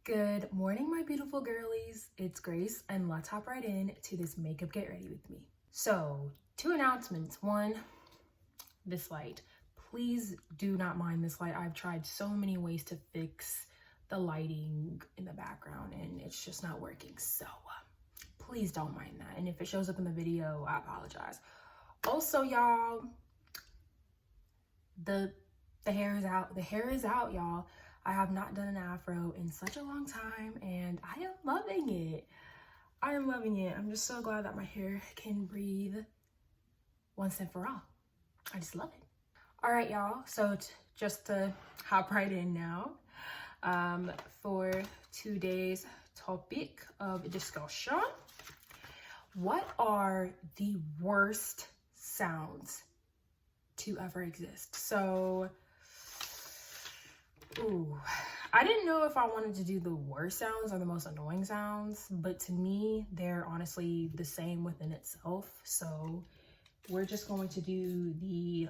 Good morning, my beautiful girlies. It's Grace, and let's hop right in to this makeup get ready with me. So, two announcements. One, this light. Please do not mind this light. I've tried so many ways to fix the lighting in the background, and it's just not working. So, please don't mind that. And if it shows up in the video, I apologize. Also, y'all, the hair is out. The hair is out, y'all. I have not done an afro in such a long time, and I am loving it. I am loving it. I'm just so glad that my hair can breathe once and for all. I just love it. All right, y'all. So just to hop right in now, for today's topic of discussion, what are the worst sounds to ever exist? So, I didn't know if I wanted to do the worst sounds or the most annoying sounds, but to me, they're honestly the same within itself. So we're just going to do the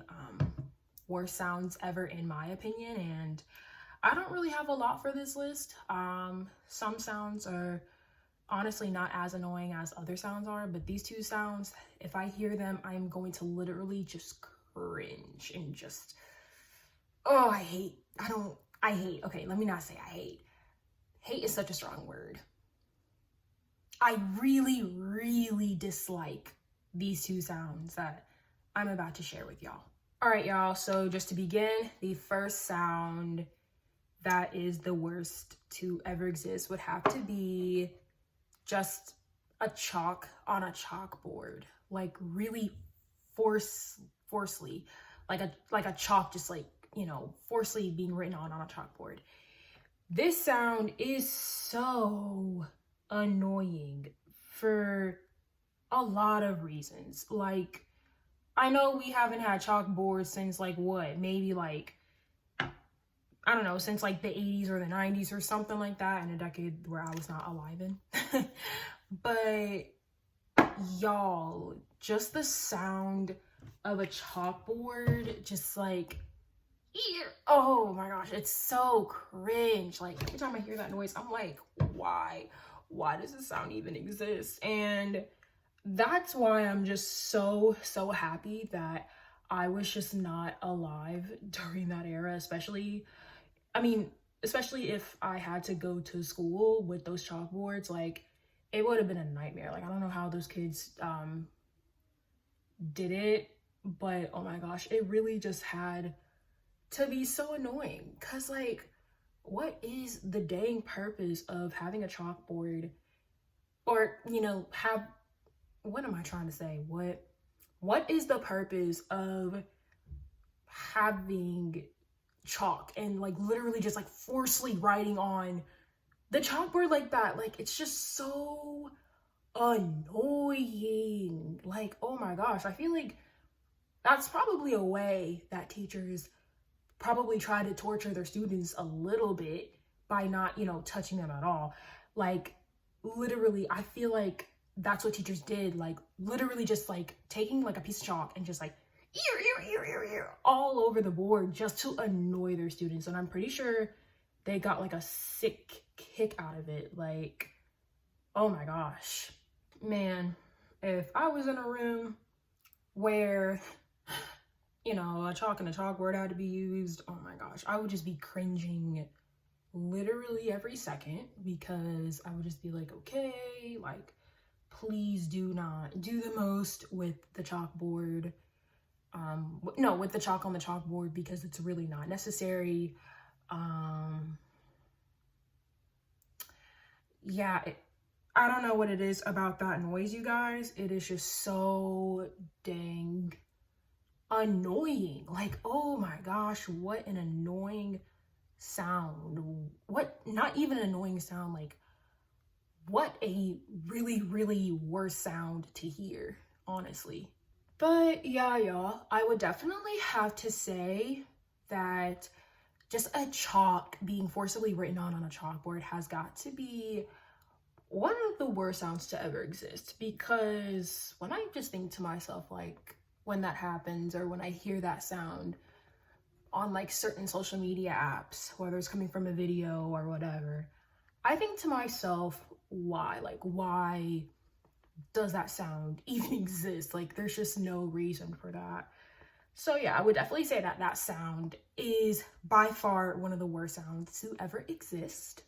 worst sounds ever in my opinion. And I don't really have a lot for this list. Some sounds are honestly not as annoying as other sounds are, but these two sounds, if I hear them, I'm going to literally just cringe and just, okay, let me not say I hate. Hate is such a strong word. I really dislike these two sounds that I'm about to share with y'all. All right, y'all, so just to begin, the first sound that is the worst to ever exist would have to be just a chalk on a chalkboard, like really forcefully, like a chalk just like, you know, forcefully being written on a chalkboard. This sound is so annoying for a lot of reasons. Like, I know we haven't had chalkboards since like what, maybe like, I don't know, since like the 80s or the 90s or something like that, in a decade where I was not alive in. But y'all, just the sound of a chalkboard, just like, oh my gosh, it's so cringe. Like every time I hear that noise, I'm like, why does this sound even exist? And that's why I'm just so happy that I was just not alive during that era, especially if I had to go to school with those chalkboards. Like, it would have been a nightmare. Like, I don't know how those kids did it, but oh my gosh, it really just had to be so annoying. Cause like, what is the dang purpose of having a chalkboard, or, you know, what am I trying to say? What is the purpose of having chalk and like literally just like forcefully writing on the chalkboard like that? Like, it's just so annoying. Like, oh my gosh, I feel like that's probably a way that teachers probably try to torture their students a little bit by not, you know, touching them at all. Like, literally, I feel like that's what teachers did. Like, literally just like taking like a piece of chalk and just like ear all over the board just to annoy their students. And I'm pretty sure they got like a sick kick out of it. Like, oh my gosh, man, if I was in a room where, you know, a chalk and a chalkboard had to be used, oh my gosh, I would just be cringing literally every second, because I would just be like, okay, like, please do not do the most with the chalkboard. No, with the chalk on the chalkboard, because it's really not necessary. Yeah, I don't know what it is about that noise, you guys. It is just so dang annoying. Like, oh my gosh, what an annoying sound. What, not even an annoying sound, like, what a really worse sound to hear, honestly. But yeah, y'all, I would definitely have to say that just a chalk being forcibly written on a chalkboard has got to be one of the worst sounds to ever exist. Because when I just think to myself, like, when that happens, or when I hear that sound on like certain social media apps, whether it's coming from a video or whatever, I I think to myself, why? Like, why does that sound even exist? Like, there's just no reason for that. So yeah, I would definitely say that that sound is by far one of the worst sounds to ever exist.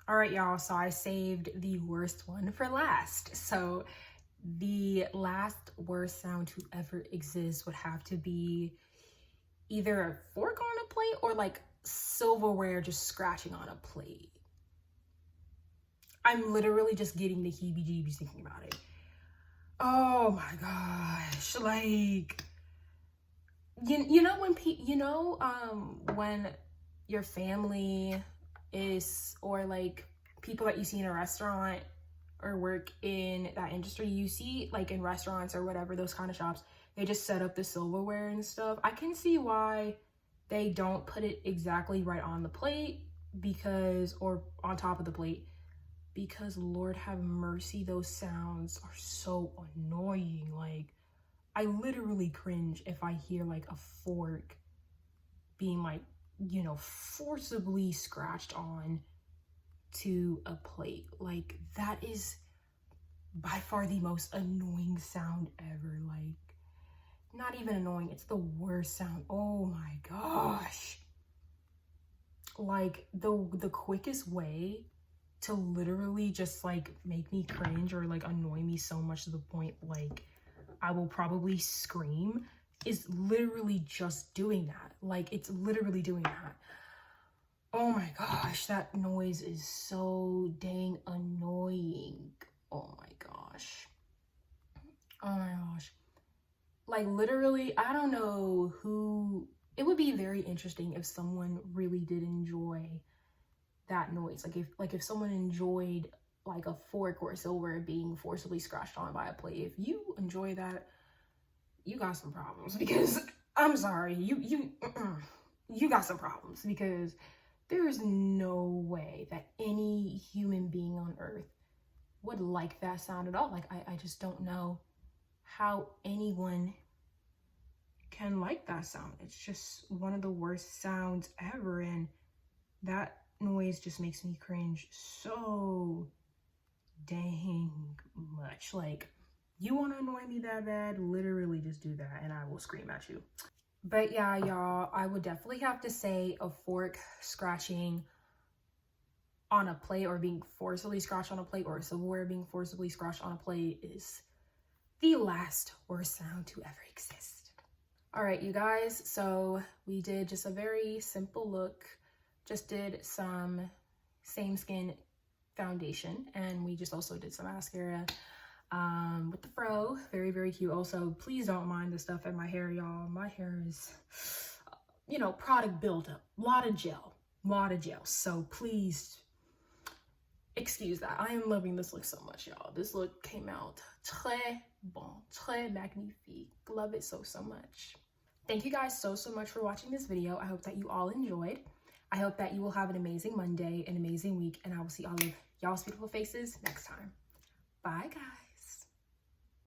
All right, y'all, so I saved the worst one for last. So the last worst sound to ever exist would have to be either a fork on a plate or like silverware just scratching on a plate. I'm literally just getting the heebie-jeebies thinking about it. Oh my gosh, like, you know when your family is, or like people that you see in a restaurant or work in that industry, you see like in restaurants or whatever, those kind of shops, they just set up the silverware and stuff. I can see why they don't put it exactly right on the plate, because, or on top of the plate, because Lord have mercy, those sounds are so annoying. Like, I literally cringe if I hear like a fork being like, you know, forcibly scratched on to a plate. Like, that is by far the most annoying sound ever. Like, not even annoying, it's the worst sound. Oh my gosh. Like, the quickest way to literally just like make me cringe or like annoy me so much to the point like I will probably scream is literally just doing that. Like, it's literally doing that. Oh my gosh, that noise is so dang annoying. Oh my gosh. Oh my gosh. Like, literally, I don't know who, it would be very interesting if someone really did enjoy that noise. Like if someone enjoyed like a fork or a silver being forcibly scratched on by a plate. If you enjoy that, you got some problems, because I'm sorry, you got some problems, because there is no way that any human being on earth would like that sound at all. Like, I just don't know how anyone can like that sound. It's just one of the worst sounds ever, and that noise just makes me cringe so dang much. Like, you want to annoy me that bad, literally just do that and I will scream at you. But yeah, y'all, I would definitely have to say a fork scratching on a plate, or being forcibly scratched on a plate, or silverware being forcibly scratched on a plate, is the last worst sound to ever exist. All right, you guys, so we did just a very simple look, just did some same skin foundation, and we just also did some mascara with the fro. Very, very cute. Also, please don't mind the stuff in my hair, y'all. My hair is, you know, product buildup, a lot of gel, so please excuse that. I am loving this look so much, y'all. This look came out très bon, très magnifique. Love it so much. Thank you guys so much for watching this video. I hope that you all enjoyed. I hope that you will have an amazing Monday, an amazing week, and I will see all of y'all's beautiful faces next time. Bye, guys.